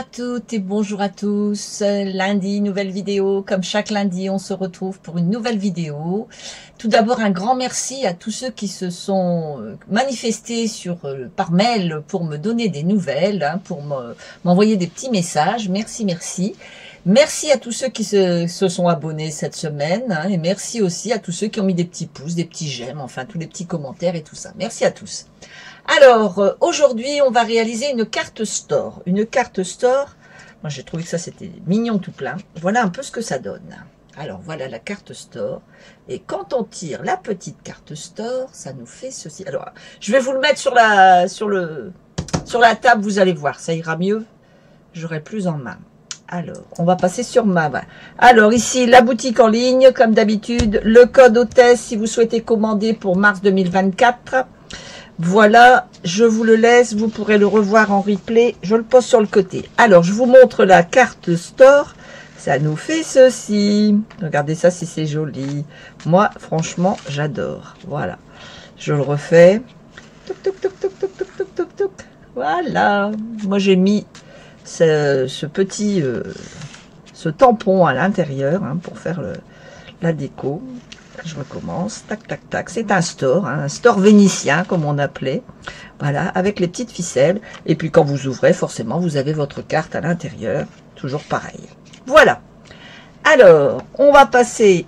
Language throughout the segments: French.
à toutes et bonjour à tous. Lundi, nouvelle vidéo. Comme chaque lundi, on se retrouve pour une nouvelle vidéo. Tout d'abord, un grand merci à tous ceux qui se sont manifestés par mail pour me donner des nouvelles, pour m'envoyer des petits messages. Merci, merci. Merci à tous ceux qui se sont abonnés cette semaine, et merci aussi à tous ceux qui ont mis des petits pouces, des petits j'aime, enfin tous les petits commentaires et tout ça. Merci à tous. Alors, aujourd'hui, on va réaliser une carte store. Une carte store, moi j'ai trouvé que ça c'était mignon tout plein. Voilà un peu ce que ça donne. Alors, voilà la carte store. Et quand on tire la petite carte store, ça nous fait ceci. Alors, je vais vous le mettre sur la table, vous allez voir, ça ira mieux. J'aurai plus en main. Alors, on va passer sur ma main. Alors, ici, la boutique en ligne, comme d'habitude. Le code hôtesse, si vous souhaitez commander pour mars 2024. Voilà, je vous le laisse. Vous pourrez le revoir en replay. Je le pose sur le côté. Alors, je vous montre la carte store. Ça nous fait ceci. Regardez ça, si c'est joli. Moi, franchement, j'adore. Voilà. Je le refais. Touc, touc, touc, touc, touc, touc, touc, touc, touc. Voilà. Moi, j'ai mis ce petit ce tampon à l'intérieur pour faire la déco. Je recommence, tac tac tac, c'est un store vénitien comme on appelait, voilà, avec les petites ficelles, et puis quand vous ouvrez, forcément vous avez votre carte à l'intérieur, toujours pareil. Voilà, alors on va passer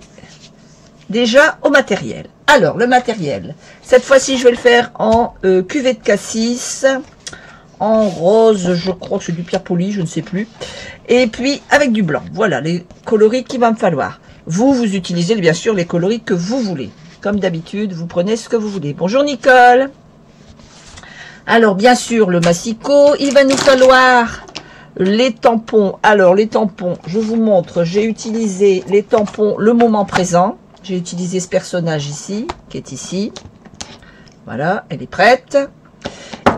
déjà au matériel. Alors le matériel, cette fois-ci je vais le faire en cuvette de cassis, en rose, je crois que c'est du pierre poli, je ne sais plus. Et puis avec du blanc. Voilà les coloris qu'il va me falloir. Vous utilisez bien sûr les coloris que vous voulez. Comme d'habitude, vous prenez ce que vous voulez. Bonjour Nicole. Alors bien sûr le massicot. Il va nous falloir les tampons. Alors les tampons, je vous montre. J'ai utilisé les tampons le moment présent. J'ai utilisé ce personnage ici, qui est ici. Voilà, elle est prête.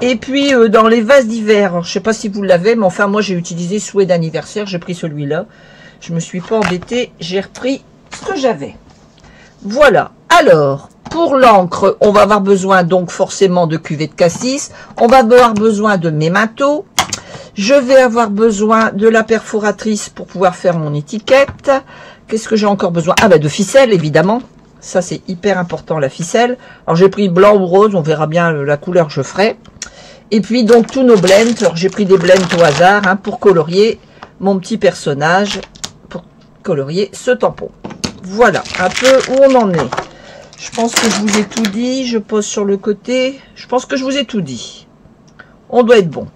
Et puis, dans les vases d'hiver, je ne sais pas si vous l'avez, mais enfin, moi, j'ai utilisé souhait d'anniversaire. J'ai pris celui-là. Je ne me suis pas embêtée. J'ai repris ce que j'avais. Voilà. Alors, pour l'encre, on va avoir besoin, donc, forcément, de cuvette de cassis. On va avoir besoin de mémentos. Je vais avoir besoin de la perforatrice pour pouvoir faire mon étiquette. Qu'est-ce que j'ai encore besoin? Ah, ben, de ficelle, évidemment. Ça, c'est hyper important, la ficelle. Alors, j'ai pris blanc ou rose. On verra bien la couleur que je ferai. Et puis, donc, tous nos blends. Alors, j'ai pris des blends au hasard pour colorier mon petit personnage, pour colorier ce tampon. Voilà, un peu où on en est. Je pense que je vous ai tout dit. Je pose sur le côté. Je pense que je vous ai tout dit. On doit être bon.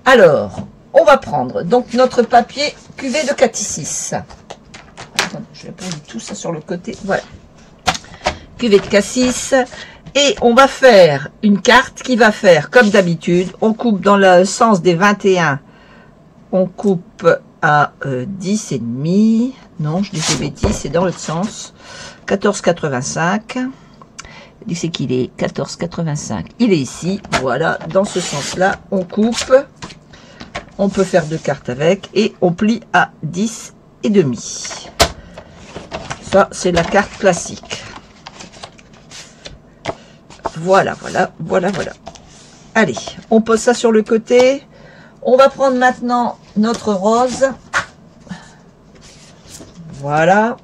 Alors, on va prendre donc notre papier cuvée de cassis. Attends, je vais poser tout ça sur le côté. Voilà. Cuvée de cassis. Et on va faire une carte qui va faire comme d'habitude. On coupe dans le sens des 21. On coupe à 10 et demi. Non, je dis des bêtises, c'est dans l'autre sens. 14,85. C'est qu'il est 14,85. Il est ici. Voilà, dans ce sens-là, on coupe. On peut faire deux cartes avec. Et on plie à 10 et demi. Ça, c'est la carte classique. Voilà, voilà, voilà, voilà. Allez, on pose ça sur le côté. On va prendre maintenant notre rose. Voilà.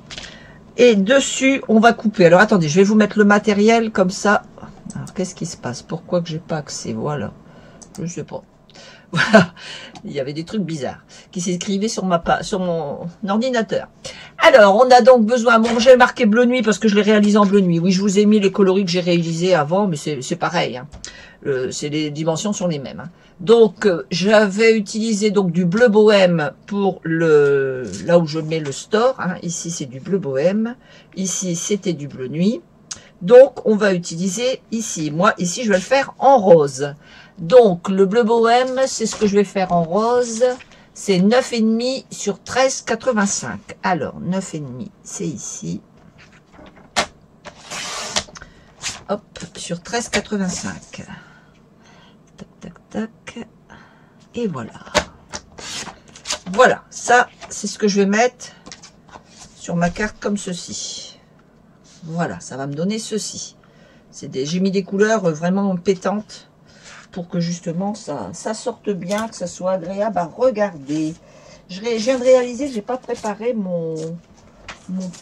Et dessus, on va couper. Alors, attendez, je vais vous mettre le matériel comme ça. Alors, qu'est-ce qui se passe? Pourquoi que j'ai pas accès? Voilà. Je sais pas. Voilà, il y avait des trucs bizarres qui s'écrivaient sur mon ordinateur. Alors, on a donc besoin, bon, j'ai marqué bleu nuit parce que je l'ai réalisé en bleu nuit. Oui, je vous ai mis les coloris que j'ai réalisés avant, mais c'est pareil. C'est les dimensions sont les mêmes. Donc, j'avais utilisé donc du bleu bohème pour là où je mets le store. Ici, c'est du bleu bohème. Ici, c'était du bleu nuit. Donc, on va utiliser ici. Moi, ici, je vais le faire en rose. Donc, le bleu bohème, c'est ce que je vais faire en rose. C'est 9,5 sur 13,85. Alors, 9,5, c'est ici. Hop, sur 13,85. Tac, tac, tac. Et voilà. Voilà, ça, c'est ce que je vais mettre sur ma carte comme ceci. Voilà, ça va me donner ceci. J'ai mis des couleurs vraiment pétantes. pour que justement ça sorte bien, que ça soit agréable à regarder. Je viens de réaliser que j'ai pas préparé mon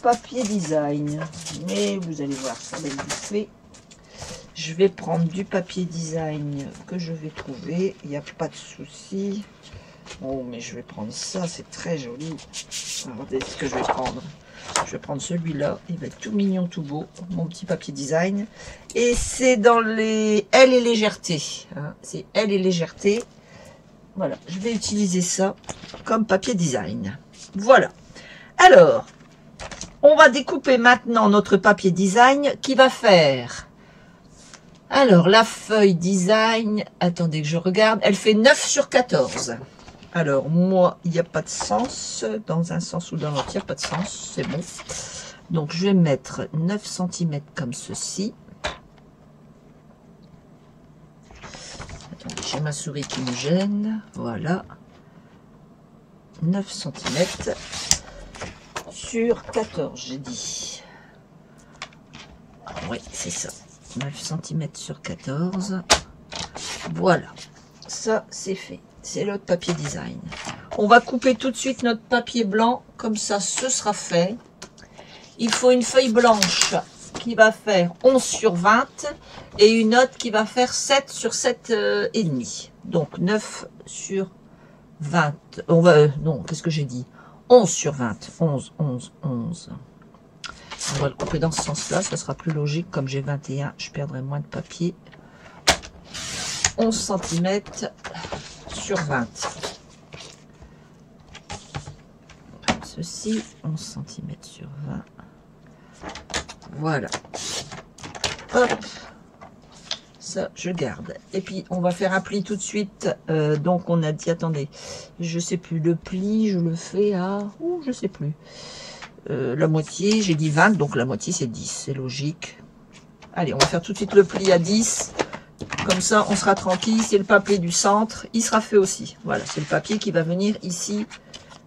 papier design, mais vous allez voir, ça va être vite fait. Je vais prendre du papier design que je vais trouver, il n'y a pas de souci. Oh, mais je vais prendre ça, c'est très joli. Regardez ce que je vais prendre. Je vais prendre celui-là, il va être tout mignon, tout beau, mon petit papier design. Et c'est dans les L et légèreté. Hein. C'est L et légèreté. Voilà, je vais utiliser ça comme papier design. Voilà. Alors, on va découper maintenant notre papier design qui va faire... Alors, la feuille design, attendez que je regarde, elle fait 9 sur 14. Alors, moi, il n'y a pas de sens, dans un sens ou dans l'autre, il n'y a pas de sens, c'est bon. Donc, je vais mettre 9 cm comme ceci. Attendez, j'ai ma souris qui me gêne, voilà. 9 cm sur 14, j'ai dit. Oui, c'est ça. 9 cm sur 14. Voilà. Ça, c'est fait. C'est l'autre papier design. On va couper tout de suite notre papier blanc. Comme ça, ce sera fait. Il faut une feuille blanche qui va faire 11 sur 20 et une autre qui va faire 7 sur 7 et demi. Donc 9 sur 20. On va, non, qu'est-ce que j'ai dit? 11 sur 20. 11, 11, 11. On va le couper dans ce sens-là, ça sera plus logique. Comme j'ai 21, je perdrai moins de papier. 11 cm sur 20. Ceci, 11 cm sur 20. Voilà. Hop. Ça, je garde. Et puis, on va faire un pli tout de suite. Donc, on a dit, attendez, je sais plus, le pli, je le fais à... Ouh, je sais plus. La moitié, j'ai dit 20, donc la moitié c'est 10, c'est logique. Allez, on va faire tout de suite le pli à 10, comme ça on sera tranquille. C'est le papier du centre, il sera fait aussi. Voilà, c'est le papier qui va venir ici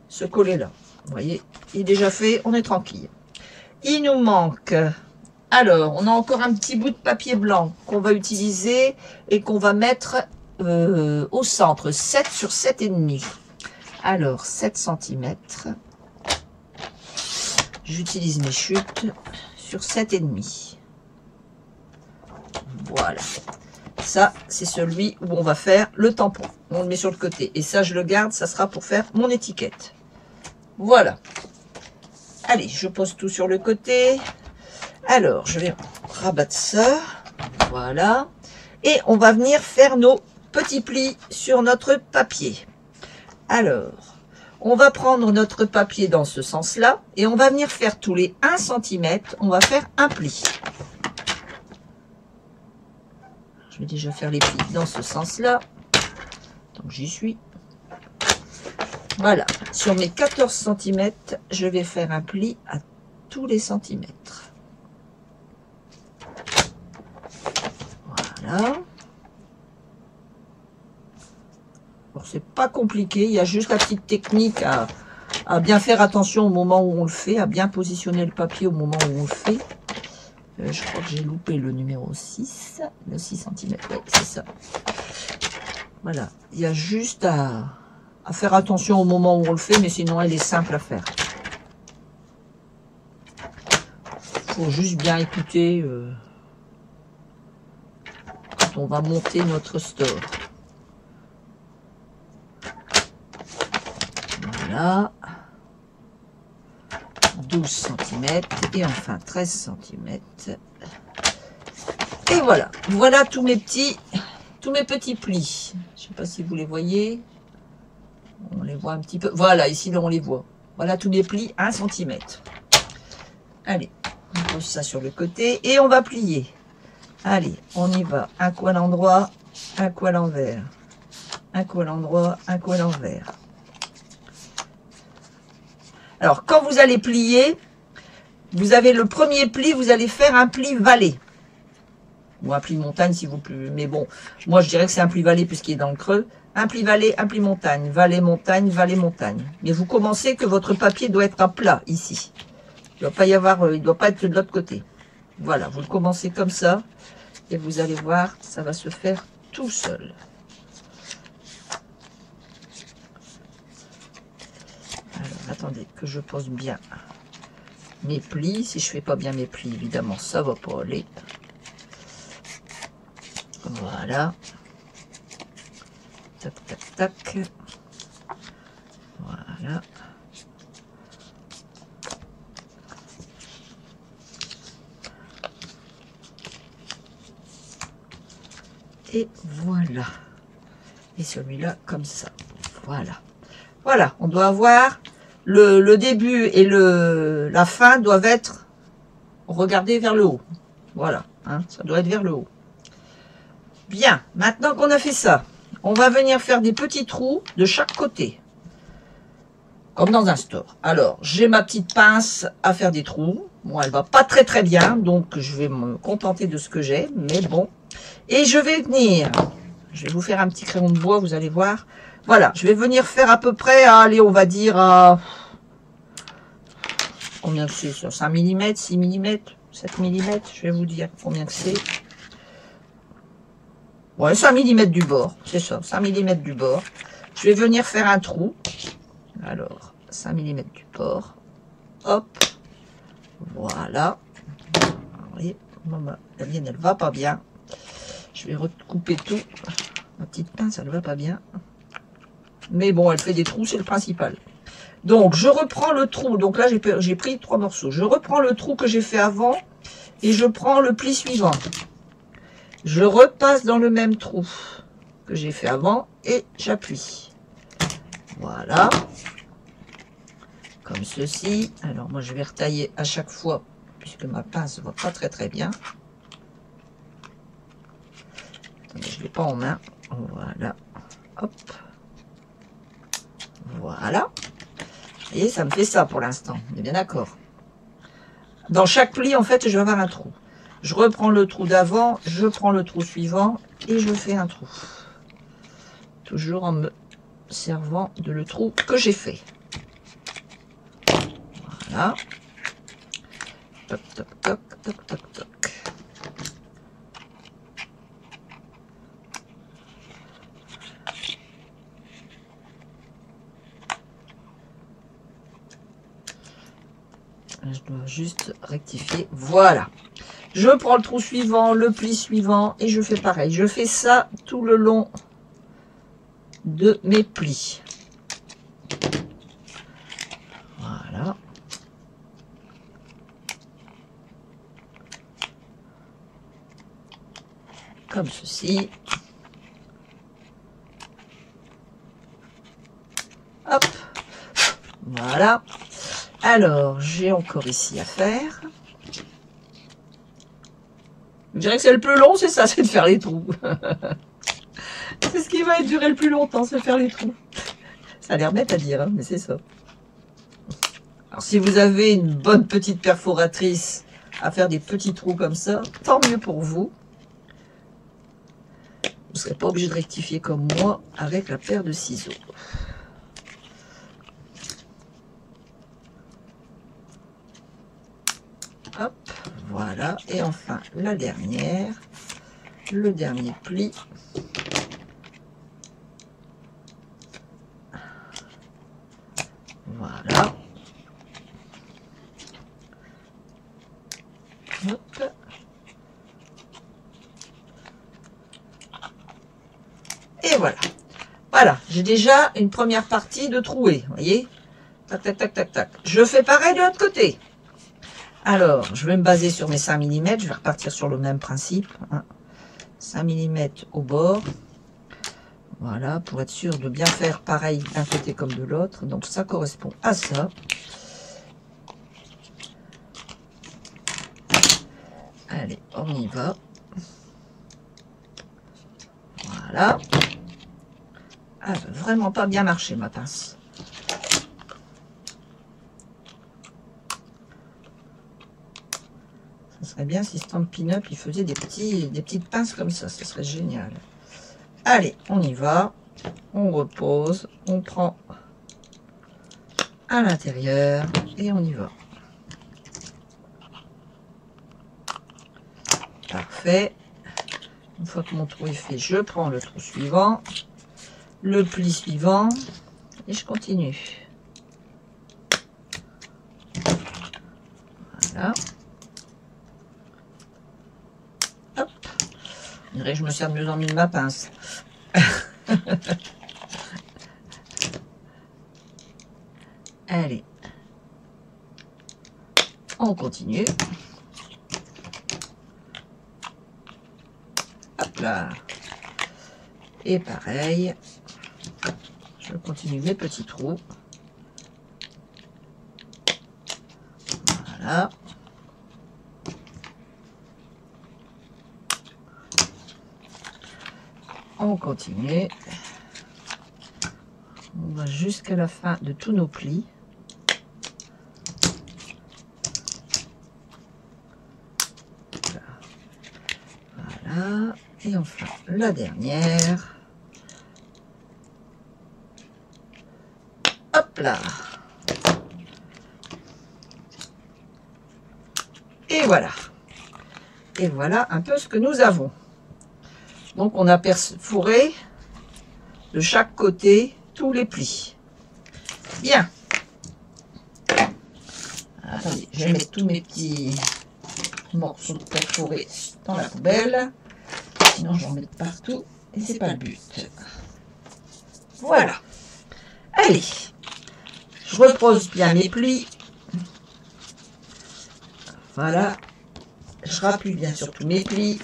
se coller là. Vous voyez, il est déjà fait, on est tranquille. Il nous manque, alors, on a encore un petit bout de papier blanc qu'on va utiliser et qu'on va mettre au centre, 7 sur 7 et demi. Alors, 7 cm. J'utilise mes chutes sur 7,5. Voilà. Ça, c'est celui où on va faire le tampon. On le met sur le côté. Et ça, je le garde. Ça sera pour faire mon étiquette. Voilà. Allez, je pose tout sur le côté. Alors, je vais rabattre ça. Voilà. Et on va venir faire nos petits plis sur notre papier. Alors... On va prendre notre papier dans ce sens-là et on va venir faire tous les 1 cm, on va faire un pli. Je vais déjà faire les plis dans ce sens-là. Donc j'y suis. Voilà. Sur mes 14 cm, je vais faire un pli à tous les centimètres. Voilà. C'est pas compliqué, il y a juste la petite technique à bien faire attention au moment où on le fait, à bien positionner le papier au moment où on le fait. Je crois que j'ai loupé le numéro 6, le 6 cm, oui, c'est ça. Voilà, il y a juste à faire attention au moment où on le fait, mais sinon elle est simple à faire. Il faut juste bien écouter quand on va monter notre store. Voilà, 12 cm et enfin 13 cm. Et voilà, voilà tous mes petits plis. Je ne sais pas si vous les voyez. On les voit un petit peu. Voilà, ici là on les voit. Voilà tous les plis 1 cm. Allez, on pose ça sur le côté et on va plier. Allez, on y va. Un coup à l'endroit, un coup à l'envers. Un coup à l'endroit, un coup à l'envers. Alors, quand vous allez plier, vous avez le premier pli, vous allez faire un pli vallée. Ou un pli montagne si vous plaît. Mais bon, moi je dirais que c'est un pli vallée puisqu'il est dans le creux. Un pli vallée, un pli montagne. Vallée, montagne, vallée, montagne. Mais vous commencez que votre papier doit être à plat ici. Il ne doit pas y avoir, il doit pas être de l'autre côté. Voilà, vous le commencez comme ça. Et vous allez voir, ça va se faire tout seul. Alors, attendez que je pose bien mes plis. Si je fais pas bien mes plis, évidemment, ça va pas aller. Voilà. Tac, tac, tac. Voilà. Et voilà. Et celui-là comme ça. Voilà. Voilà. On doit avoir le début et la fin doivent être regardés vers le haut. Voilà. Hein, ça doit être vers le haut. Bien. Maintenant qu'on a fait ça, on va venir faire des petits trous de chaque côté. Comme dans un store. Alors, j'ai ma petite pince à faire des trous. Bon, elle va pas très bien, donc je vais me contenter de ce que j'ai, mais bon. Et je vais venir, je vais vous faire un petit crayon de bois, vous allez voir. Voilà, je vais venir faire à peu près, allez, on va dire à... Combien que c'est sur 5 mm, 6 mm, 7 mm, je vais vous dire combien que c'est. Ouais, 5 mm du bord, c'est ça, 5 mm du bord. Je vais venir faire un trou. Alors, 5 mm du bord. Hop. Voilà. Vous voyez, la mienne, elle va pas bien. Je vais recouper tout. Ma petite pince, elle va pas bien. Mais bon, elle fait des trous, c'est le principal. Donc, je reprends le trou. Donc là, j'ai pris 3 morceaux. Je reprends le trou que j'ai fait avant et je prends le pli suivant. Je repasse dans le même trou que j'ai fait avant et j'appuie. Voilà. Comme ceci. Alors, moi, je vais retailler à chaque fois puisque ma pince ne va pas très bien. Attendez, je ne l'ai pas en main. Voilà. Hop. Voilà. Vous voyez, ça me fait ça pour l'instant. On est bien d'accord. Dans chaque pli, en fait, je vais avoir un trou. Je reprends le trou d'avant, je prends le trou suivant et je fais un trou. Toujours en me servant de le trou que j'ai fait. Voilà. Toc, toc, toc, toc, toc, toc. Je dois juste rectifier. Voilà. Je prends le trou suivant, le pli suivant et je fais pareil. Je fais ça tout le long de mes plis. Voilà. Comme ceci. Hop. Voilà. Alors, j'ai encore ici à faire. Je dirais que c'est le plus long, c'est ça, c'est de faire les trous. C'est ce qui va durer le plus longtemps, c'est faire les trous. Ça a l'air bête à dire, hein, mais c'est ça. Alors, si vous avez une bonne petite perforatrice à faire des petits trous comme ça, tant mieux pour vous. Vous ne serez pas obligé de rectifier comme moi avec la paire de ciseaux. Hop, voilà. Et enfin, la dernière, le dernier pli. Voilà. Hop. Et voilà. Voilà, j'ai déjà une première partie de trouée, vous voyez. Tac, tac, tac, tac, tac. Je fais pareil de l'autre côté. Alors, je vais me baser sur mes 5 mm. Je vais repartir sur le même principe. Hein. 5 mm au bord. Voilà, pour être sûr de bien faire pareil d'un côté comme de l'autre. Donc, ça correspond à ça. Allez, on y va. Voilà. Ah, elle veut vraiment pas bien marcher, ma pince. Ça serait bien si Stampin' Up, il faisait des petites pinces comme ça. Ce serait génial. Allez, on y va. On repose. On prend à l'intérieur et on y va. Parfait. Une fois que mon trou est fait, je prends le trou suivant, le pli suivant, et je continue. Voilà. Hop. Je me sers de mieux en mieux de ma pince. Allez. On continue. Hop là. Et pareil. Je continue mes petits trous. Voilà. On continue. On va jusqu'à la fin de tous nos plis. Voilà. Et enfin la dernière. Hop là. Et voilà. Et voilà un peu ce que nous avons. Donc on a perforé de chaque côté tous les plis. Bien. Attendez, je vais mettre tous mes petits morceaux perforés dans la poubelle. Sinon j'en mets partout et c'est pas le but. Voilà. Allez. Je repose bien mes plis. Voilà. Je rappuie bien sur tous mes plis.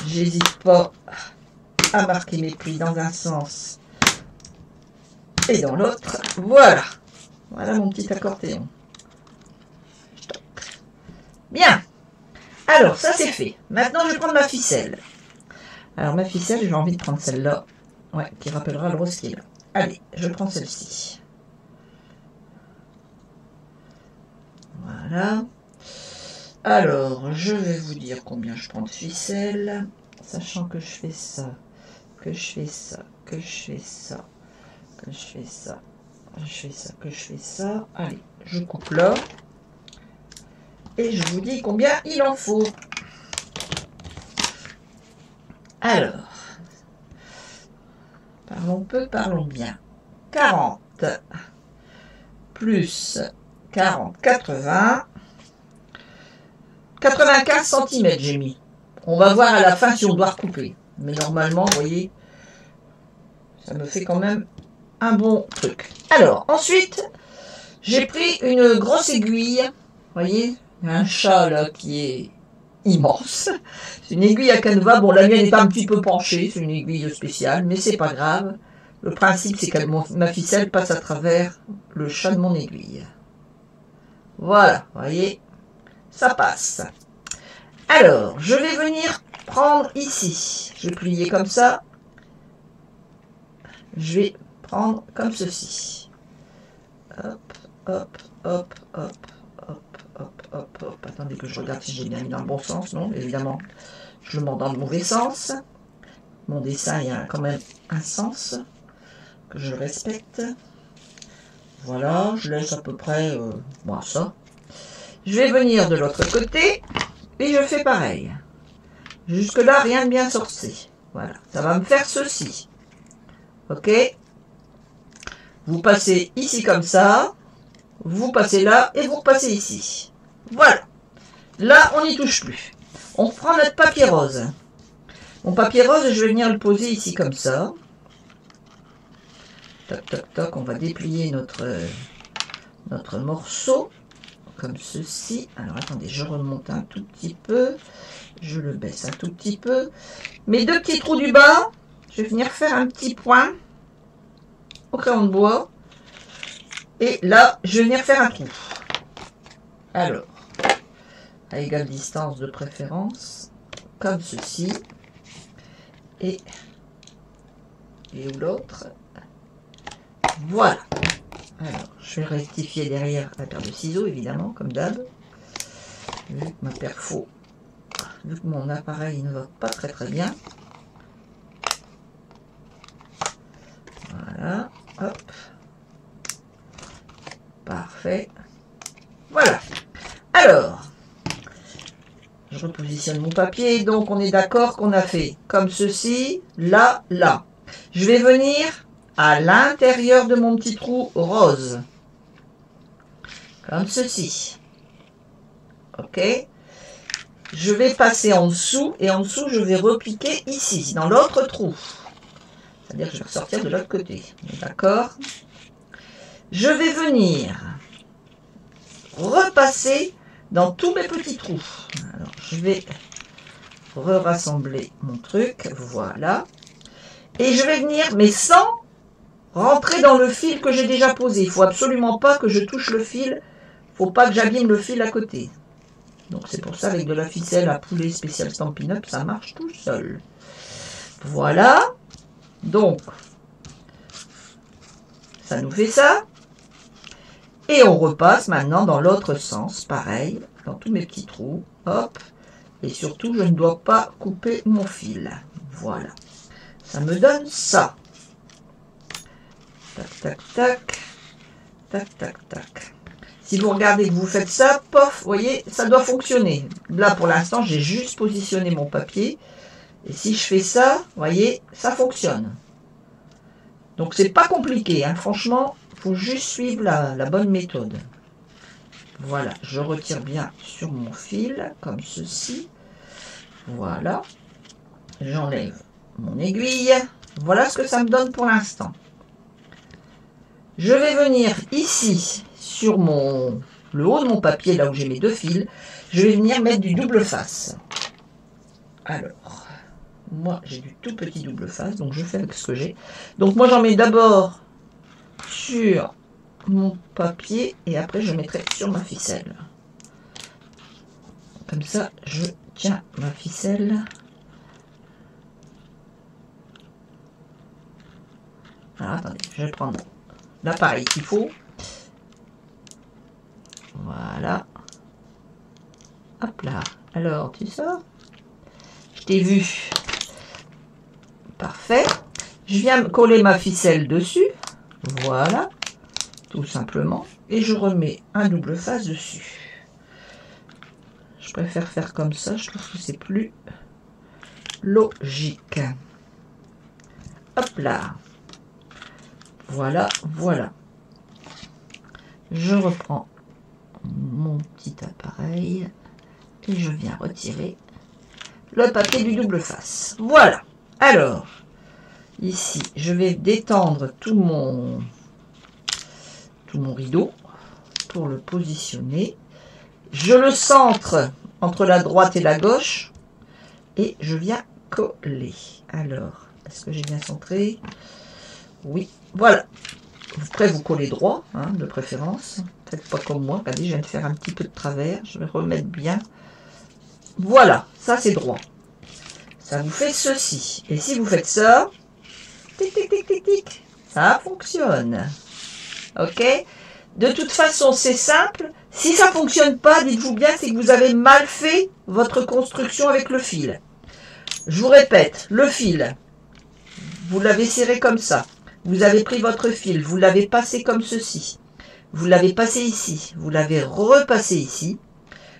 J'hésite pas à marquer mes plis dans un sens et dans l'autre. Voilà. Voilà mon petit accordéon. Bien. Alors, ça c'est fait. Maintenant, je vais prendre ma ficelle. Alors, ma ficelle, j'ai envie de prendre celle-là. Ouais, qui rappellera le rose qui est là. Allez, je prends celle-ci. Voilà. Alors, je vais vous dire combien je prends de ficelle, sachant que je fais ça, que je fais ça, que je fais ça, que je fais ça, je fais ça, que je fais ça. Allez, je coupe là. Et je vous dis combien il en faut. Alors, parlons peu, parlons bien. 40 plus 40, 80. 95 cm j'ai mis. On va voir à la fin si on doit recouper. Mais normalement, vous voyez, ça me fait quand même un bon truc. Alors, ensuite, j'ai pris une grosse aiguille. Vous voyez, un chat là qui est immense. C'est une aiguille à canevas. Bon, la mienne est un petit peu penchée. C'est une aiguille spéciale, mais c'est pas grave. Le principe, c'est que ma ficelle passe à travers le chat de mon aiguille. Voilà, vous voyez. Ça passe. Alors, je vais venir prendre ici. Je vais plier comme ça. Je vais prendre comme ceci. Hop, hop, hop, hop, hop, hop, hop, hop. Attendez que je regarde si j'ai bien mis dans le bon sens. Non, évidemment, je le monte dans le mauvais sens. Mon dessin, il y a quand même un sens que je respecte. Voilà, je laisse à peu près moi ça. Je vais venir de l'autre côté et je fais pareil. Jusque là, rien de bien sorti. Voilà, ça va me faire ceci. Ok? Vous passez ici comme ça, vous passez là et vous repassez ici. Voilà. Là, on n'y touche plus. On reprend notre papier rose. Mon papier rose, je vais venir le poser ici comme ça. Toc, toc, toc, on va déplier notre morceau. Comme ceci. Alors attendez, je remonte un tout petit peu. Je le baisse un tout petit peu. Mes deux petits trous du bas, je vais venir faire un petit point au crayon de bois. Et là, je vais venir faire un trou. Alors, à égale distance de préférence, comme ceci. Et où l'autre? Voilà. Alors, je vais rectifier derrière la paire de ciseaux, évidemment, comme d'hab. Vu que ma perfo, vu que mon appareil ne va pas très très bien. Voilà, hop. Parfait. Voilà. Alors, je repositionne mon papier. Donc, on est d'accord qu'on a fait comme ceci, là, là. Je vais venir à l'intérieur de mon petit trou rose. Comme ceci. Ok. Je vais passer en dessous et en dessous, je vais repiquer ici, dans l'autre trou. C'est-à-dire que je vais ressortir de l'autre côté. D'accord. Je vais venir repasser dans tous mes petits trous. Alors, je vais rassembler mon truc. Voilà. Et je vais venir, mais sans rentrer dans le fil que j'ai déjà posé. Il ne faut absolument pas que je touche le fil. Il ne faut pas que j'abîme le fil à côté. Donc, c'est pour ça, avec de la ficelle à poulet spécial Stampin' Up, ça marche tout seul. Voilà. Donc, ça nous fait ça. Et on repasse maintenant dans l'autre sens, pareil, dans tous mes petits trous. Hop. Et surtout, je ne dois pas couper mon fil. Voilà. Ça me donne ça. Tac, tac, tac. Tac, tac, tac. Si vous regardez que vous faites ça, pof, vous voyez, ça doit fonctionner. Là, pour l'instant, j'ai juste positionné mon papier. Et si je fais ça, vous voyez, ça fonctionne. Donc, c'est pas compliqué, hein. Franchement, il faut juste suivre la bonne méthode. Voilà, je retire bien sur mon fil, comme ceci. Voilà. J'enlève mon aiguille. Voilà ce que ça me donne pour l'instant. Je vais venir ici, sur le haut de mon papier, là où j'ai mes deux fils. Je vais venir mettre du double face. Alors, moi, j'ai du tout petit double face, donc je fais avec ce que j'ai. Donc, moi, j'en mets d'abord sur mon papier et après, je mettrai sur ma ficelle. Comme ça, je tiens ma ficelle. Alors, attendez, je vais prendre l'appareil qu'il faut. Voilà. Hop là. Alors, tu sors. Je t'ai vu. Parfait. Je viens coller ma ficelle dessus. Voilà. Tout simplement. Et je remets un double face dessus. Je préfère faire comme ça. Je trouve que c'est plus logique. Hop là. Voilà, voilà. Je reprends mon petit appareil et je viens retirer le papier du double face. Voilà. Alors, ici, je vais détendre tout mon rideau pour le positionner. Je le centre entre la droite et la gauche et je viens coller. Alors, est-ce que j'ai bien centré? Oui, voilà. Après, vous collez droit, hein, de préférence. Faites pas comme moi. Regardez, je viens de faire un petit peu de travers. Je vais remettre bien. Voilà, ça c'est droit. Ça vous fait ceci. Et si vous faites ça, tic, tic, tic, tic, tic, ça fonctionne. Ok? De toute façon, c'est simple. Si ça ne fonctionne pas, dites-vous bien, c'est que vous avez mal fait votre construction avec le fil. Je vous répète, le fil, vous l'avez serré comme ça. Vous avez pris votre fil, vous l'avez passé comme ceci. Vous l'avez passé ici, vous l'avez repassé ici.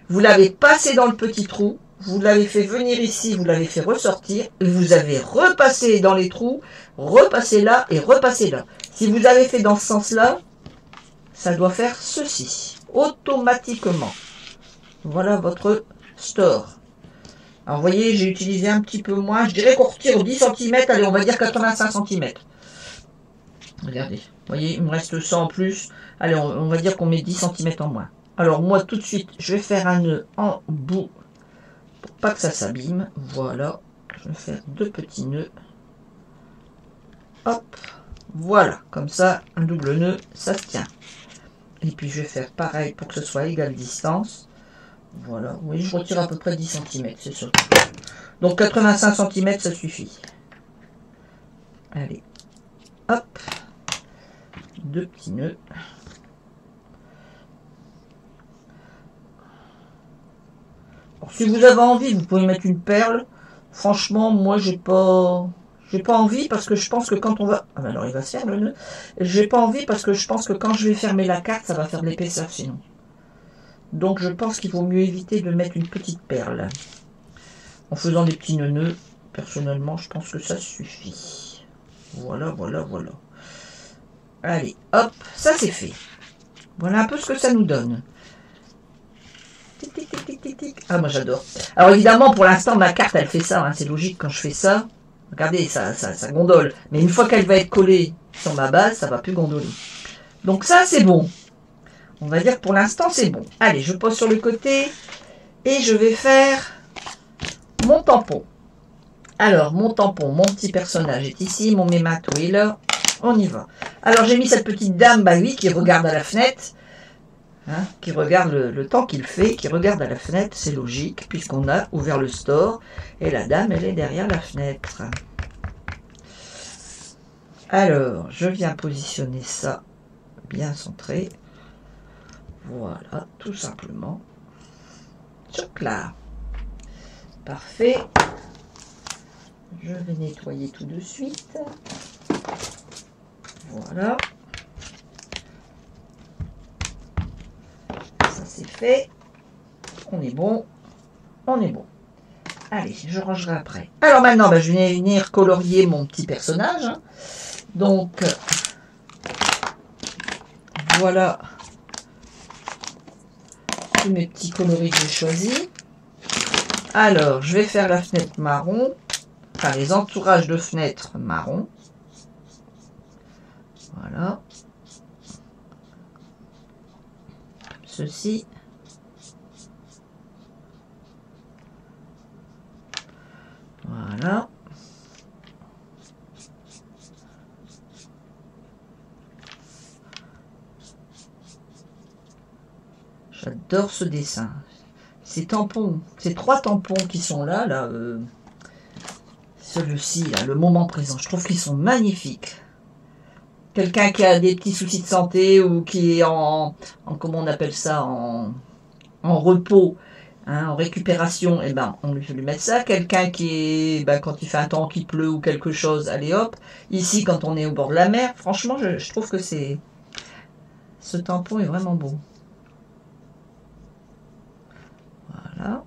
Vous l'avez passé dans le petit trou, vous l'avez fait venir ici, vous l'avez fait ressortir. Et vous avez repassé dans les trous, repassé là et repassé là. Si vous avez fait dans ce sens-là, ça doit faire ceci, automatiquement. Voilà votre store. Alors, vous voyez, j'ai utilisé un petit peu moins. Je dirais qu'on retire aux 10 cm. Allez, on va dire 85 cm. Regardez. Vous voyez, il me reste 100 en plus. Allez, on va dire qu'on met 10 cm en moins. Alors, moi, tout de suite, je vais faire un nœud en bout pour pas que ça s'abîme. Voilà. Je vais faire deux petits nœuds. Hop. Voilà. Comme ça, un double nœud, ça se tient. Et puis, je vais faire pareil pour que ce soit égale distance. Voilà, oui, je retire à peu près 10 cm, c'est ça. Donc 85 cm, ça suffit. Allez, hop, deux petits nœuds. Alors, si vous avez envie, vous pouvez mettre une perle. Franchement, moi, j'ai pas envie parce que je pense que quand on va... Ah ben alors, il va se faire le nœud. J'ai pas envie parce que je pense que quand je vais fermer la carte, ça va faire de l'épaisseur sinon. Donc je pense qu'il vaut mieux éviter de mettre une petite perle. En faisant des petits nœuds, personnellement, je pense que ça suffit. Voilà, voilà, voilà. Allez, hop, ça c'est fait. Voilà un peu ce que ça nous donne. Tic, tic, tic, tic, tic, tic. Ah, moi j'adore. Alors évidemment, pour l'instant, ma carte, elle fait ça. Hein. C'est logique quand je fais ça. Regardez, ça gondole. Mais une fois qu'elle va être collée sur ma base, ça va plus gondoler. Donc ça, c'est bon. On va dire que pour l'instant, c'est bon. Allez, je pose sur le côté et je vais faire mon tampon. Alors, mon tampon, mon petit personnage est ici, mon Memato est là. On y va. Alors, j'ai mis cette petite dame, bah oui, qui regarde à la fenêtre. Hein, qui regarde le temps qu'il fait, qui regarde à la fenêtre, c'est logique, puisqu'on a ouvert le store. Et la dame, elle est derrière la fenêtre. Alors, je viens positionner ça bien centré. Voilà, tout simplement. Choc là. Parfait. Je vais nettoyer tout de suite. Voilà. Ça c'est fait. On est bon. On est bon. Allez, je rangerai après. Alors maintenant, bah, je vais venir colorier mon petit personnage. Hein. Donc, voilà tous mes petits coloris que j'ai choisis. Alors, je vais faire la fenêtre marron. Enfin, les entourages de fenêtres marron. Voilà. Comme ceci. Voilà. J'adore ce dessin. Ces tampons, ces 3 tampons qui sont là, celui-ci, le moment présent, je trouve qu'ils sont magnifiques. Quelqu'un qui a des petits soucis de santé ou qui est comment on appelle ça, en repos, hein, en récupération, et ben on lui mettre ça. Quelqu'un qui est, ben, quand il fait un temps qui pleut ou quelque chose, allez hop. Ici, quand on est au bord de la mer, franchement, je trouve que ce tampon est vraiment beau. Voilà.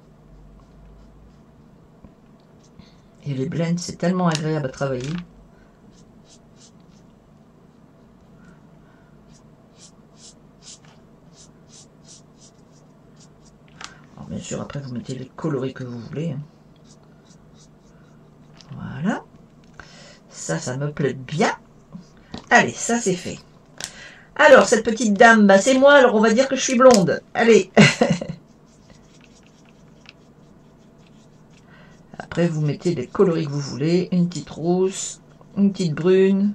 Et les blends, c'est tellement agréable à travailler. Alors bien sûr, après, vous mettez les coloris que vous voulez. Hein. Voilà. Ça me plaît bien. Allez, ça c'est fait. Alors, cette petite dame, bah, c'est moi, alors on va dire que je suis blonde. Allez. Après, vous mettez les coloris que vous voulez. Une petite rousse, une petite brune.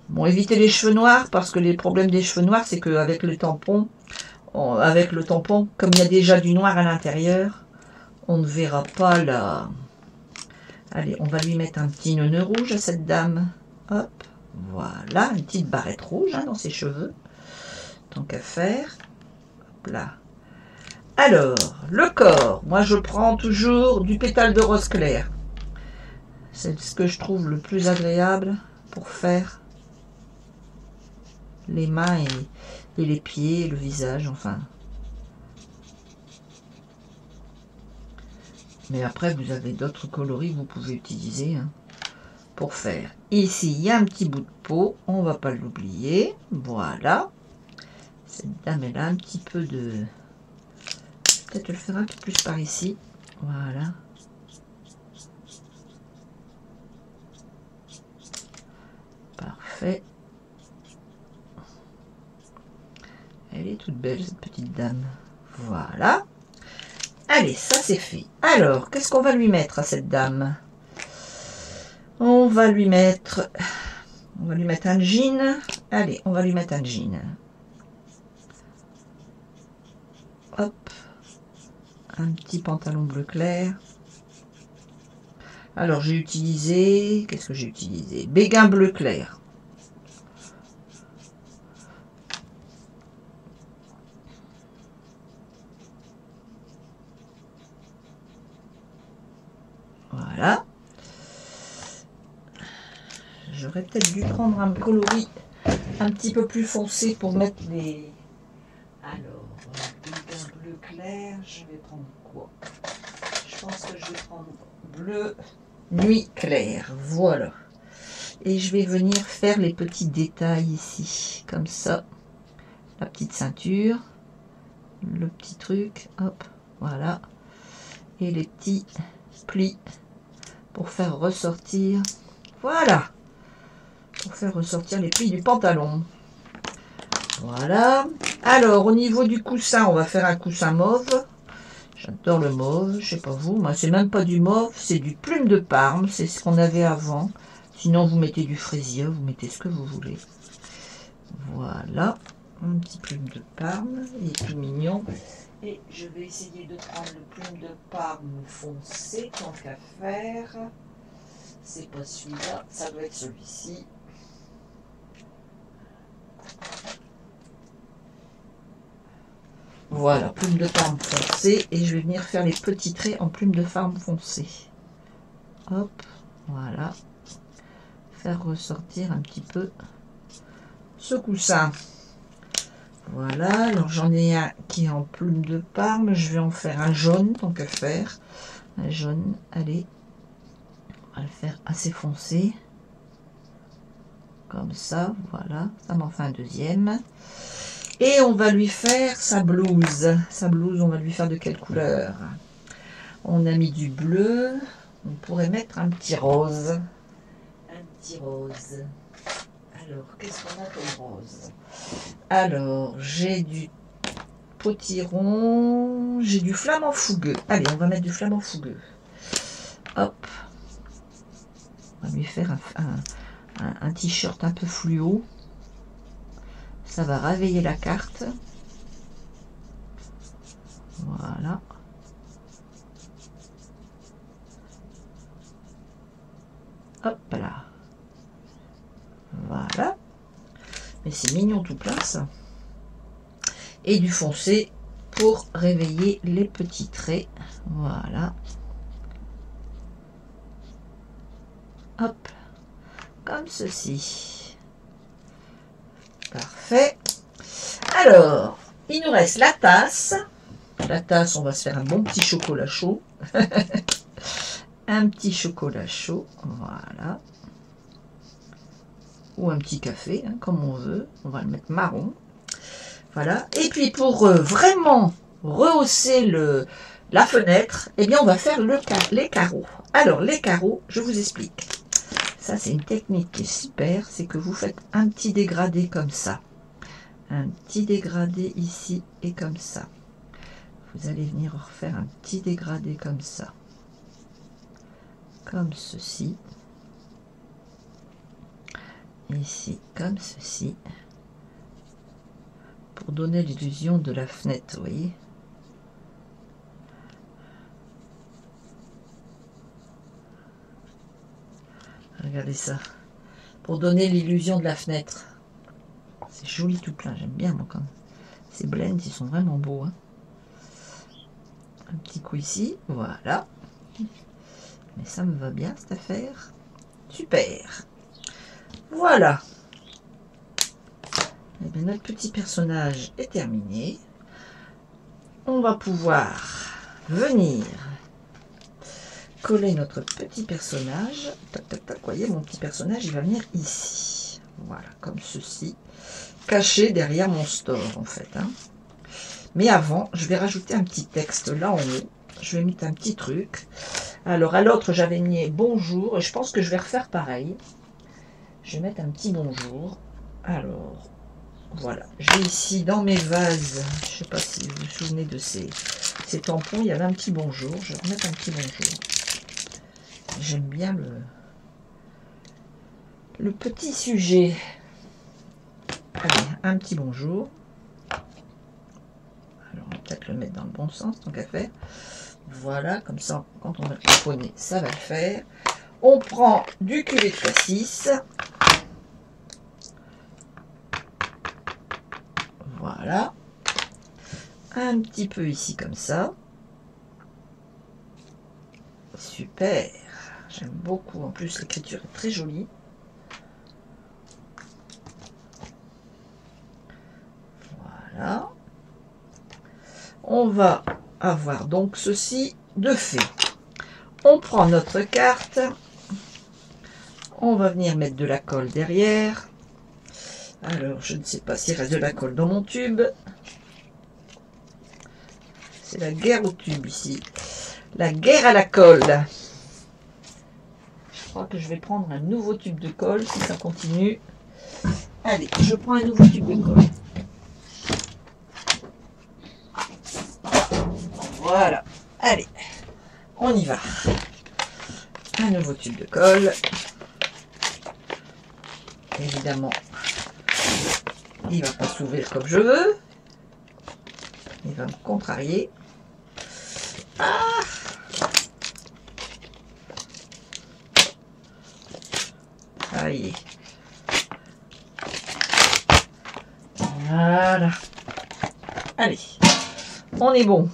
Bon, évitez les cheveux noirs, parce que les problèmes des cheveux noirs, c'est qu'avec le tampon, comme il y a déjà du noir à l'intérieur, on ne verra pas la... Allez, on va lui mettre un petit nœud rouge à cette dame. Hop, voilà, une petite barrette rouge hein, dans ses cheveux. Tant qu'à faire. Hop là. Alors, le corps. Moi, je prends toujours du pétale de rose clair. C'est ce que je trouve le plus agréable pour faire les mains et les pieds, le visage, enfin. Mais après, vous avez d'autres coloris que vous pouvez utiliser hein, pour faire. Ici, il y a un petit bout de peau. On va pas l'oublier. Voilà. Cette dame, elle a un petit peu de... Peut-être le faire un peu plus par ici. Voilà. Parfait. Elle est toute belle, cette petite dame. Voilà. Allez, ça c'est fait. Alors, qu'est-ce qu'on va lui mettre à cette dame? On va lui mettre un jean. Allez, on va lui mettre un jean. Hop. Un petit pantalon bleu clair. Alors, j'ai utilisé... Qu'est-ce que j'ai utilisé? Béguin bleu clair. Voilà. J'aurais peut-être dû prendre un coloris un petit peu plus foncé pour mettre les... Alors, bleu clair, je vais prendre quoi? Je pense que je vais prendre bleu nuit claire, voilà. Et je vais venir faire les petits détails ici, comme ça. La petite ceinture, le petit truc, hop, voilà. Et les petits plis pour faire ressortir, voilà, pour faire ressortir les plis du pantalon. Voilà. Alors, au niveau du coussin, on va faire un coussin mauve. J'adore le mauve, je sais pas vous, moi c'est même pas du mauve, c'est du plume de Parme, c'est ce qu'on avait avant. Sinon vous mettez du fraisier, vous mettez ce que vous voulez. Voilà, un petit plume de Parme, il est tout mignon. Et je vais essayer de prendre le plume de Parme foncé, tant qu'à faire. C'est pas celui-là, ça doit être celui-ci. Voilà, plume de Parme foncé, et je vais venir faire les petits traits en plume de Parme foncé. Hop, voilà. Faire ressortir un petit peu ce coussin. Voilà, alors j'en ai un qui est en plume de Parme, je vais en faire un jaune, tant qu'à faire. Un jaune, allez, on va le faire assez foncé. Comme ça, voilà, ça m'en fait un deuxième. Et on va lui faire sa blouse. Sa blouse, on va lui faire de quelle couleur? On a mis du bleu. On pourrait mettre un petit rose. Un petit rose. Alors, qu'est-ce qu'on a comme rose? Alors, j'ai du potiron. J'ai du flamant fougueux. Allez, on va mettre du flamant fougueux. Hop. On va lui faire un t-shirt un peu fluo. Ça va réveiller la carte. Voilà. Hop là. Voilà. Mais c'est mignon tout plein ça. Et du foncé pour réveiller les petits traits. Voilà. Hop. Comme ceci. Parfait. Alors, il nous reste la tasse. La tasse, on va se faire un bon petit chocolat chaud. Un petit chocolat chaud. Voilà. Ou un petit café, hein, comme on veut. On va le mettre marron. Voilà. Et puis pour vraiment rehausser la fenêtre, eh bien on va faire les carreaux. Alors les carreaux, je vous explique. Ça c'est une technique qui est super, c'est que vous faites un petit dégradé comme ça. Un petit dégradé ici et comme ça. Vous allez venir refaire un petit dégradé comme ça. Comme ceci. Ici, comme ceci. Pour donner l'illusion de la fenêtre, vous voyez. Regardez ça. Pour donner l'illusion de la fenêtre. C'est joli tout plein, j'aime bien moi quand même. Ces blends, ils sont vraiment beaux. Hein. Un petit coup ici, voilà. Mais ça me va bien cette affaire. Super. Voilà. Et bien, notre petit personnage est terminé. On va pouvoir venir coller notre petit personnage. Tac, tac, tac. Vous voyez, mon petit personnage, il va venir ici. Voilà, comme ceci. Caché derrière mon store, en fait. Hein. Mais avant, je vais rajouter un petit texte là en haut. Je vais mettre un petit truc. Alors, à l'autre, j'avais mis bonjour. Et je pense que je vais refaire pareil. Je vais mettre un petit bonjour. Alors, voilà. J'ai ici dans mes vases, je ne sais pas si vous vous souvenez de ces tampons, il y avait un petit bonjour. Je vais remettre un petit bonjour. J'aime bien le petit sujet. Allez, un petit bonjour. Alors, on va peut-être le mettre dans le bon sens, tant qu'à faire. Voilà, comme ça, quand on va le tamponner, ça va le faire. On prend du cuvée de cassis. Voilà. Un petit peu ici, comme ça. Super. J'aime beaucoup. En plus, l'écriture est très jolie. Voilà. on va avoir donc ceci de fait. On prend notre carte, on va venir mettre de la colle derrière. Alors, je ne sais pas s'il reste de la colle dans mon tube. C'est la guerre au tube ici. La guerre à la colle. Je crois que je vais prendre un nouveau tube de colle si ça continue. Allez, je prends un nouveau tube de colle. Voilà. Allez, on y va. Un nouveau tube de colle. Évidemment, il ne va pas s'ouvrir comme je veux. Il va me contrarier. Ah! Aïe. Voilà. Allez, on est bon.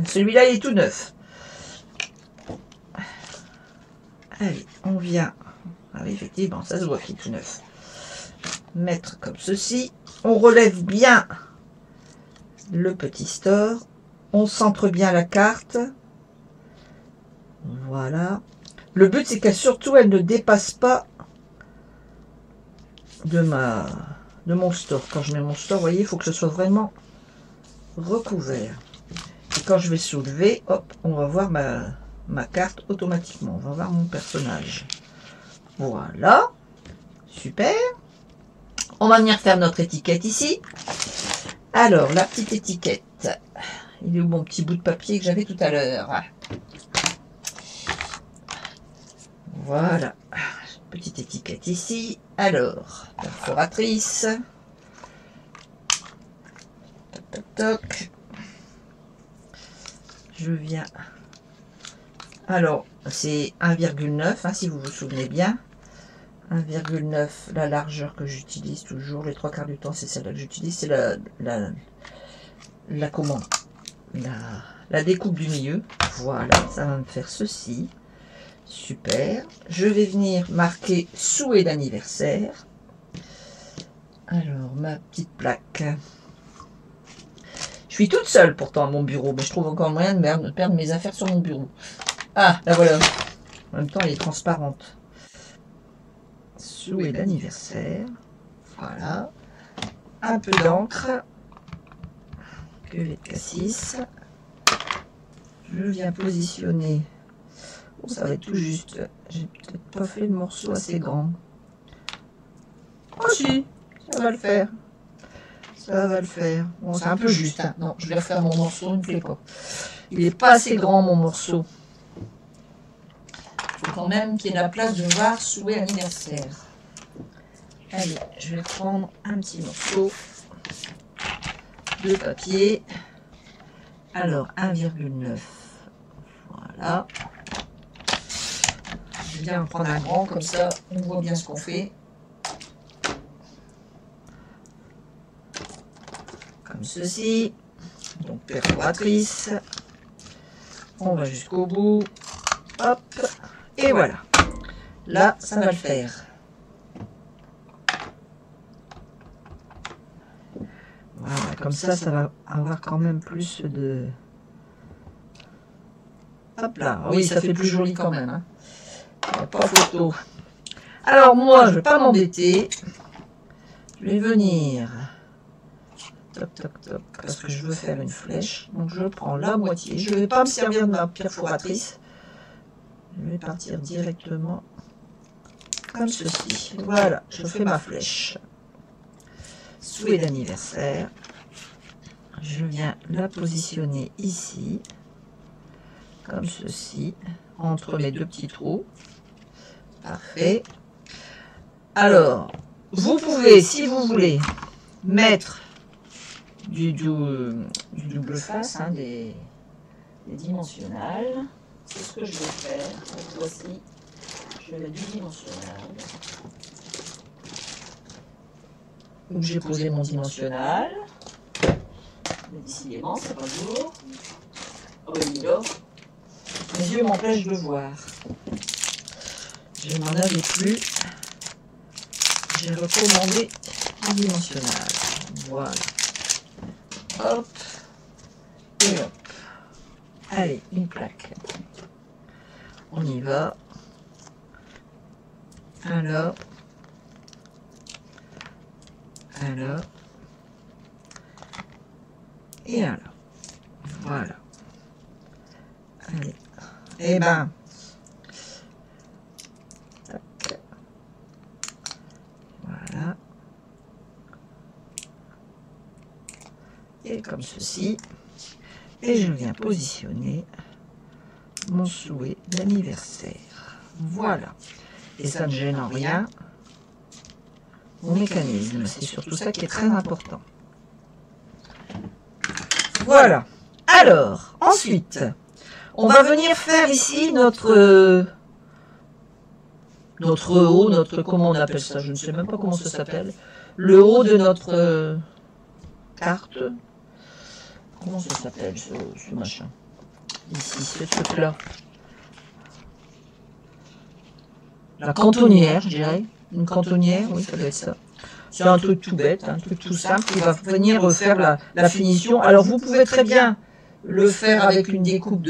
Celui-là, il est tout neuf. Allez, on vient. Ah oui, effectivement, ça se voit qu'il est tout neuf. Mettre comme ceci. On relève bien le petit store. On centre bien la carte. Voilà. Le but, c'est qu'elle surtout, elle ne dépasse pas de mon store. Quand je mets mon store, vous voyez, il faut que ce soit vraiment recouvert. Et quand je vais soulever, hop, on va voir ma carte automatiquement. On va voir mon personnage. Voilà. Super. On va venir faire notre étiquette ici. Alors, la petite étiquette. Il est où mon petit bout de papier que j'avais tout à l'heure? Voilà. Petite étiquette ici. Alors, perforatrice. Toc, toc, toc. Je viens. Alors, c'est 1,9, hein, si vous vous souvenez bien. 1,9, la largeur que j'utilise toujours. Les 3/4 du temps, c'est celle-là que j'utilise. C'est la découpe du milieu. Voilà, ça va me faire ceci. Super. Je vais venir marquer souhait d'anniversaire. Alors, ma petite plaque. Je suis toute seule pourtant à mon bureau, mais je trouve encore moyen de perdre mes affaires sur mon bureau. Ah, la voilà. En même temps, elle est transparente. Souhait d'anniversaire. Voilà. Un peu d'encre. Cuvée de cassis. Je viens positionner. Oh, ça va être tout juste. J'ai peut-être pas fait le morceau assez grand. Oh si, ça va le faire. Ça va le faire. Bon, c'est un peu juste. Hein. Non, je vais refaire mon morceau, il ne me plaît pas. Il n'est pas assez grand, mon morceau. Il faut quand même qu'il y ait la place de voir souhait anniversaire. Allez, je vais prendre un petit morceau de papier. Alors, 1,9. Voilà. Je viens en prendre un grand, comme ça, on voit bien ce qu'on fait. Comme ceci. Donc, perforatrice. On va jusqu'au bout. Hop. Et voilà. Là, ça va le faire. Voilà, comme ça va avoir quand même plus de... Hop là. Oui, ça fait plus joli quand même. Hein. Pas photo. Alors moi, je ne vais pas m'embêter. Je vais venir... Toc, toc, toc, parce que je veux faire une flèche. Donc je prends la moitié. Je ne vais pas me servir de ma perforatrice. Je vais partir directement comme ceci. Voilà, je fais ma flèche. Souhait d'anniversaire. Je viens la positionner ici, comme ceci, entre mes deux petits trous. Parfait. Alors, vous pouvez, si vous voulez, mettre du double face, hein, des dimensionnels. C'est ce que je vais faire. Donc, voici, je vais mettre du dimensionnel. Donc j'ai posé mon dimensionnel. Mais décidément, c'est pas lourd. Oh, il est là. Mes yeux m'empêchent de voir. Je n'en avais plus. J'ai recommandé un dimensionnel. Voilà. Hop. Et hop. Allez, une plaque. On y va. Alors. Et alors. Voilà. Allez. Eh ben. Tac. Voilà. Et comme ceci. Et je viens positionner mon souhait d'anniversaire. Voilà. Et ça ne gêne en rien mon mécanisme. C'est surtout ça qui est très important. Voilà. Alors, ensuite, on va venir faire ici notre haut, comment on appelle ça, je ne sais même pas comment ça s'appelle. Le haut de notre carte. Comment ça s'appelle ce machin? Ici, ce truc-là. La cantonnière, je dirais. Une cantonnière, oui, ça doit être ça. C'est un truc tout bête, un truc tout simple qui va venir faire la finition. Alors, vous pouvez très bien le faire avec une découpe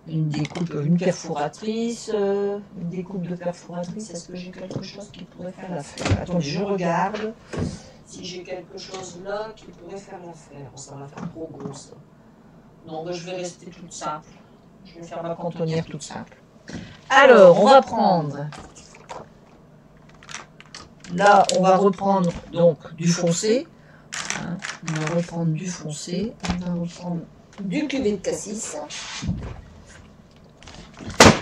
une perforatrice. Une découpe de perforatrice. Est-ce que j'ai quelque chose qui pourrait faire l'affaire? Attendez, je regarde. Si j'ai quelque chose là qui pourrait faire l'affaire. Ça va faire trop gros, ça. Non, ben, je vais rester toute simple. Je vais faire ma cantonnière toute simple. Alors, on va prendre... Là, on va reprendre donc du foncé. Hein, on va reprendre du foncé. On va reprendre du cuvée de cassis.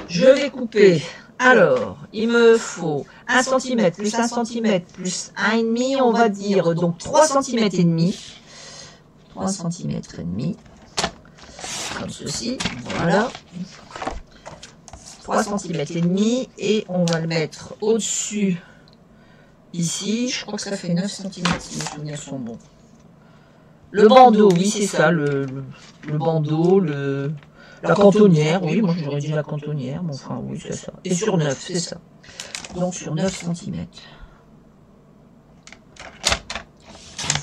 Je vais couper. Alors, il me faut 1 cm plus 1 cm plus 1,5, on va dire donc 3 cm et demi. 3 cm et demi. Comme ceci. Voilà. 3 cm et demi. Et on va le mettre au-dessus. Ici, je crois que ça fait 9 cm si mes souvenirs sont bons. Le bandeau, oui, c'est ça, le bandeau, la cantonnière, oui, moi j'aurais dit la cantonnière, mais enfin, oui, c'est ça. Et sur 9, c'est ça. Donc sur 9 cm.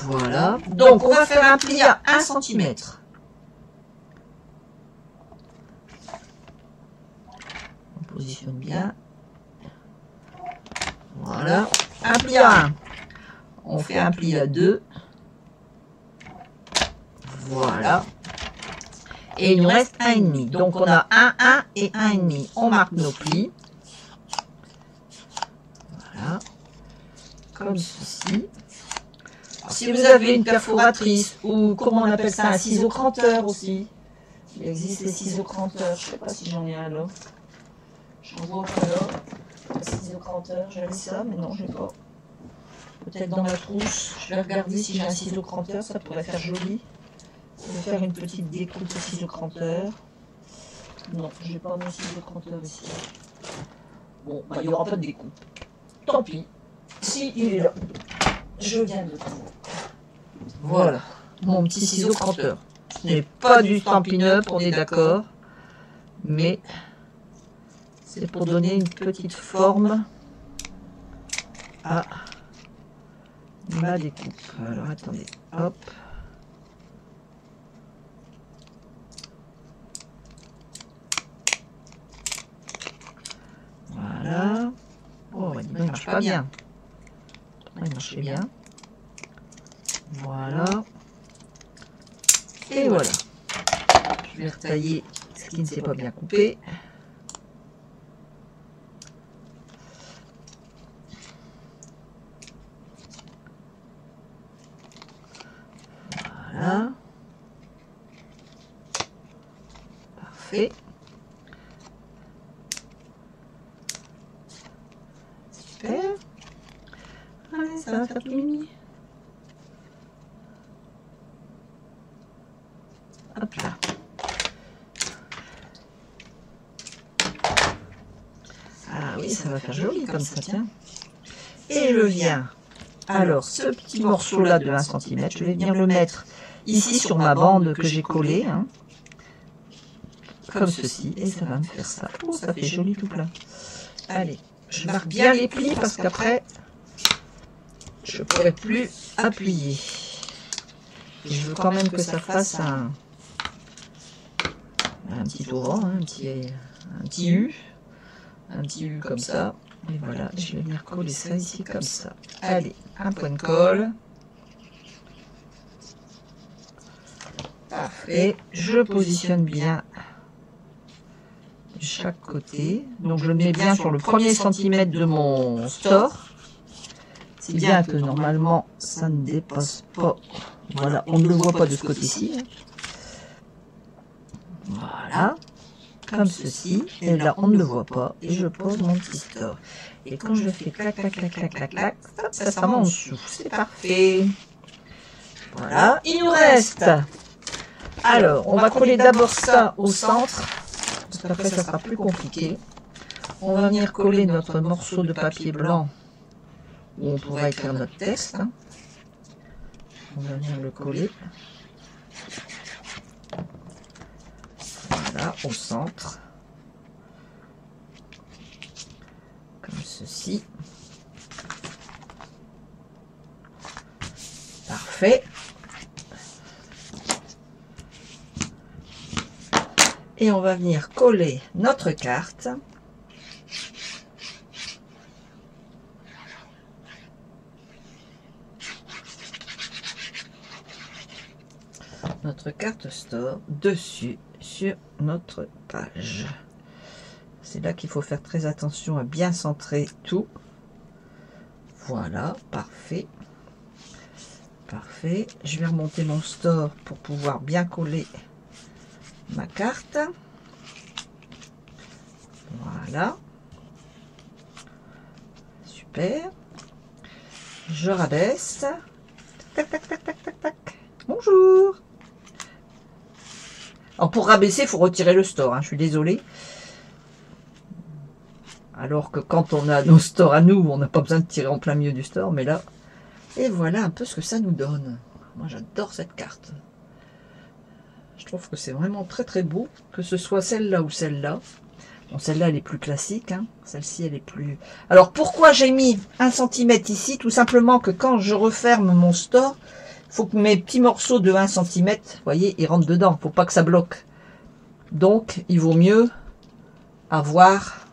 Voilà. Donc on va faire un pli à 1 cm. On positionne bien. Voilà. Un pli à 1. On fait un pli à 2. Voilà. Et il nous reste 1,5. Donc on a 1, 1 et 1,5. On marque nos plis. Voilà. Comme ceci. Alors, si vous avez une perforatrice ou comment on appelle ça, un ciseau cranteur aussi. Il existe les ciseaux cranteurs. Je ne sais pas si j'en ai un là. J'en vois pas là. Un ciseau cranteur, j'avais ça, mais non, je n'ai pas. Peut-être dans la trousse. Je vais regarder si j'ai un ciseau cranteur, ça pourrait faire joli. Je vais faire une petite découpe de ciseau cranteur. Non, je n'ai pas mon ciseau cranteur ici. Bon, bah, il n'y aura pas de découpe. Tant pis. Si, il est là. Je viens de le trouver. Voilà, mon petit ciseau cranteur. Ce n'est pas du Stampin' Up, on est d'accord. Mais c'est pour donner une petite forme à ma découpe. Alors, attendez. Hop. Voilà. Oh, il ne marche pas bien. Il marchait bien. Voilà. Et voilà. Je vais retailler ce qui ne s'est pas bien coupé. Voilà. Parfait. Super. Allez, ça va faire tout mini. Hop là. Ah oui, ça va faire joli comme ça, tiens. Et je viens. Alors, ce petit morceau-là de 1 cm, je vais venir le mettre ici sur ma bande que j'ai collée. Hein, comme ceci. Et ça va me faire ça. Oh, ça fait joli tout plein. Allez, je marque bien les plis parce qu'après, je ne pourrai plus appuyer. Et je veux quand même que ça fasse un petit auvent, hein, un petit U. Un petit U comme ça. Et voilà, je vais venir coller ça ici comme ça. Allez, un point de colle. Parfait. Je positionne bien de chaque côté. Donc je le mets bien sur le premier centimètre de mon store. C'est bien que normalement ça ne dépasse pas. Voilà, on ne le voit pas de ce côté-ci. Voilà, comme ceci. Et là on ne le voit pas. Et je pose mon petit store. Et quand je fais clac, clac, clac, clac, clac, clac, ça sera en dessous. C'est parfait. Voilà, il nous reste. Alors, on va coller d'abord ça au centre. Parce qu'après ça sera plus compliqué. On va venir coller notre morceau de papier blanc où on pourra écrire notre texte. On va venir le coller. Voilà, au centre. Comme ceci. Parfait. Et on va venir coller notre carte. Notre carte store dessus sur notre page. C'est là qu'il faut faire très attention à bien centrer tout. Voilà, parfait. Parfait. Je vais remonter mon store pour pouvoir bien coller ma carte. Voilà. Super. Je rabaisse. Tac, tac, tac, tac, tac, tac. Bonjour. Alors pour rabaisser, il faut retirer le store. Hein, je suis désolée. Alors que quand on a nos stores à nous, on n'a pas besoin de tirer en plein milieu du store. Mais là, et voilà un peu ce que ça nous donne. Moi, j'adore cette carte. Je trouve que c'est vraiment très très beau, que ce soit celle-là ou celle-là. Bon, celle-là, elle est plus classique. Hein. Celle-ci, elle est plus... Alors, pourquoi j'ai mis 1 cm ici? Tout simplement que quand je referme mon store, il faut que mes petits morceaux de 1 cm, vous voyez, ils rentrent dedans. Il ne faut pas que ça bloque. Donc, il vaut mieux avoir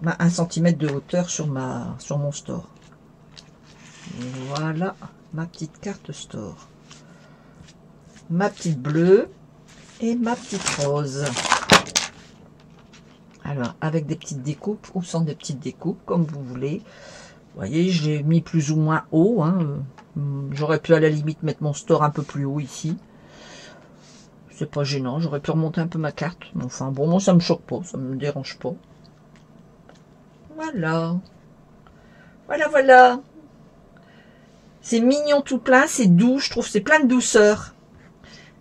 1 cm de hauteur sur mon store. Voilà ma petite carte store. Ma petite bleue et ma petite rose. Alors, avec des petites découpes ou sans des petites découpes, comme vous voulez. Vous voyez, j'ai mis plus ou moins haut. Hein. J'aurais pu à la limite mettre mon store un peu plus haut ici. C'est pas gênant. J'aurais pu remonter un peu ma carte. Mais enfin, bon, moi, ça me choque pas. Ça me dérange pas. Voilà. Voilà, voilà. C'est mignon tout plein. C'est doux. Je trouve c'est plein de douceur.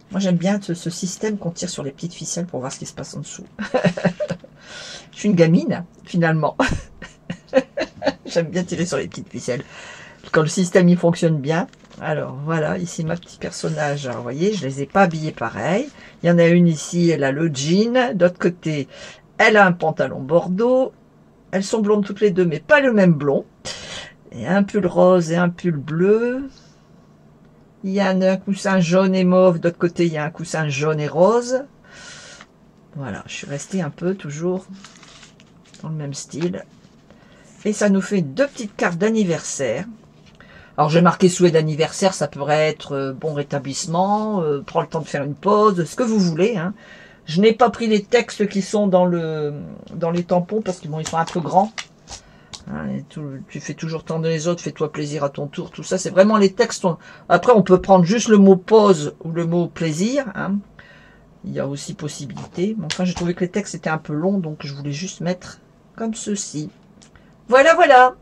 Moi, j'aime bien ce système qu'on tire sur les petites ficelles pour voir ce qui se passe en dessous. Je suis une gamine, finalement. J'aime bien tirer sur les petites ficelles. Quand le système, il fonctionne bien. Alors, voilà, ici, ma petite personnage. Alors, vous voyez, je les ai pas habillés pareil. Il y en a une ici, elle a le jean. D'autre côté, elle a un pantalon bordeaux. Elles sont blondes toutes les deux, mais pas le même blond. Et un pull rose et un pull bleu. Il y a un coussin jaune et mauve. D'autre côté, il y a un coussin jaune et rose. Voilà, je suis restée un peu toujours dans le même style. Et ça nous fait 2 petites cartes d'anniversaire. Alors, j'ai marqué souhait d'anniversaire. Ça pourrait être bon rétablissement, prends le temps de faire une pause, ce que vous voulez. Hein. Je n'ai pas pris les textes qui sont dans les tampons parce qu'ils sont un peu grands. Hein, tu fais toujours tant les autres, fais-toi plaisir à ton tour, tout ça, c'est vraiment les textes. Après, on peut prendre juste le mot pause ou le mot plaisir. Hein. Il y a aussi possibilité. Mais enfin, j'ai trouvé que les textes étaient un peu longs, donc je voulais juste mettre comme ceci. Voilà, voilà.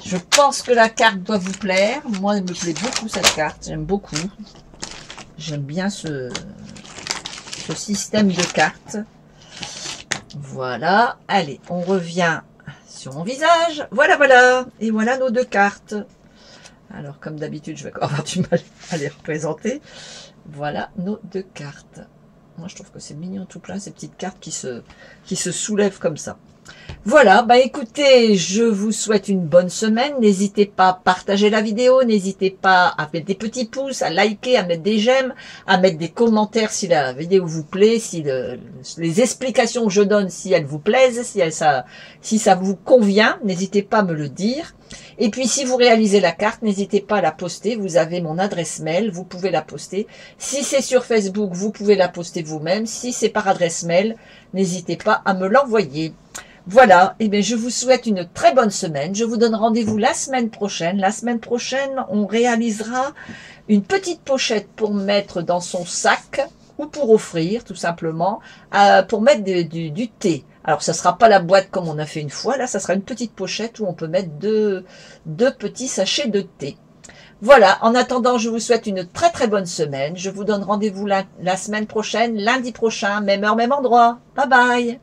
Je pense que la carte doit vous plaire. Moi, elle me plaît beaucoup, cette carte. J'aime beaucoup. J'aime bien ce système de cartes. Voilà. Allez, on revient sur mon visage. Voilà, voilà. Et voilà nos 2 cartes. Alors, comme d'habitude, je vais avoir du mal à les représenter. Voilà nos 2 cartes. Moi, je trouve que c'est mignon tout plein, ces petites cartes qui se soulèvent comme ça. Voilà, bah écoutez, je vous souhaite une bonne semaine. N'hésitez pas à partager la vidéo, n'hésitez pas à mettre des petits pouces, à liker, à mettre des j'aime, à mettre des commentaires si la vidéo vous plaît, si les explications que je donne, si elles vous plaisent, si ça vous convient, n'hésitez pas à me le dire. Et puis si vous réalisez la carte, n'hésitez pas à la poster, vous avez mon adresse mail, vous pouvez la poster. Si c'est sur Facebook, vous pouvez la poster vous-même. Si c'est par adresse mail, n'hésitez pas à me l'envoyer. Voilà, et bien je vous souhaite une très bonne semaine. Je vous donne rendez-vous la semaine prochaine. La semaine prochaine, on réalisera une petite pochette pour mettre dans son sac ou pour offrir tout simplement, pour mettre du thé. Alors ça sera pas la boîte comme on a fait une fois, là ça sera une petite pochette où on peut mettre deux petits sachets de thé. Voilà, en attendant, je vous souhaite une très très bonne semaine. Je vous donne rendez-vous la semaine prochaine, lundi prochain, même heure, même endroit. Bye bye.